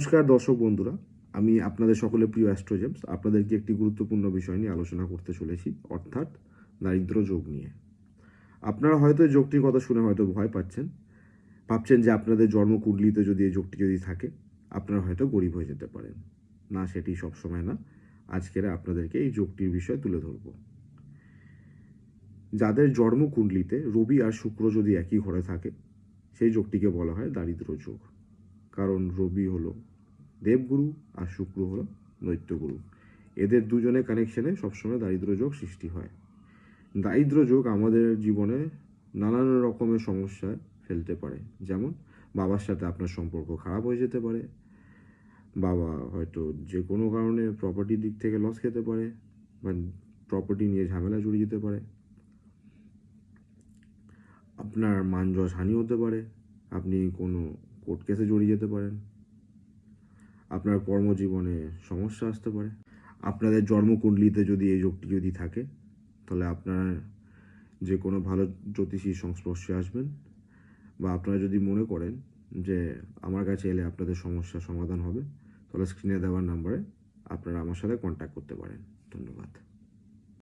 নমস্কার দর্শক বন্ধুরা, আমি আপনাদের সকলের প্রিয় অ্যাস্ট্রো জেমস আপনাদেরকে একটি গুরুত্বপূর্ণ বিষয় নিয়ে আলোচনা করতে চলেছি, অর্থাৎ দারিদ্র যোগ নিয়ে। আপনারা হয়তো এই যোগটির কথা শুনে হয়তো ভয় পাচ্ছেন, ভাবছেন যে আপনাদের জন্মকুণ্ডলিতে যদি এই যোগটি যদি থাকে আপনারা হয়তো গরিব হয়ে যেতে পারেন। না, সেটি সবসময় না। আজকের আপনাদেরকে এই যোগটির বিষয়ে তুলে ধরব। যাদের জন্মকুণ্ডলিতে রবি আর শুক্র যদি একই ঘরে থাকে সেই যোগটিকে বলা হয় দারিদ্র যোগ। কারণ রবি হলো দেবগুরু আর শুক্র হলো দৈত্যগুরু। এদের দুজনের কানেকশনে সবসময় দারিদ্র যোগ সৃষ্টি হয়। দারিদ্র যোগ আমাদের জীবনে নানান রকমের সমস্যায় ফেলতে পারে। যেমন বাবার সাথে আপনার সম্পর্ক খারাপ হয়ে যেতে পারে, বাবা হয়তো যে কোনো কারণে প্রপার্টির দিক থেকে লস খেতে পারে, বা প্রপার্টি নিয়ে ঝামেলা জড়িয়ে যেতে পারে, আপনার মান যশ হানি হতে পারে, আপনি কোনো কোর্ট কেসে জড়িয়ে যেতে পারেন, আপনার কর্মজীবনে সমস্যা আসতে পারে। আপনাদের জন্মকুণ্ডলিতে যদি এই যোগটি যদি থাকে তাহলে আপনার যে কোনো ভালো জ্যোতিষীর সংস্পর্শে আসবেন, বা আপনারা যদি মনে করেন যে আমার কাছে এলে আপনাদের সমস্যার সমাধান হবে, তাহলে স্ক্রিনে দেওয়ার নাম্বারে আপনারা আমার সাথে কন্ট্যাক্ট করতে পারেন। ধন্যবাদ।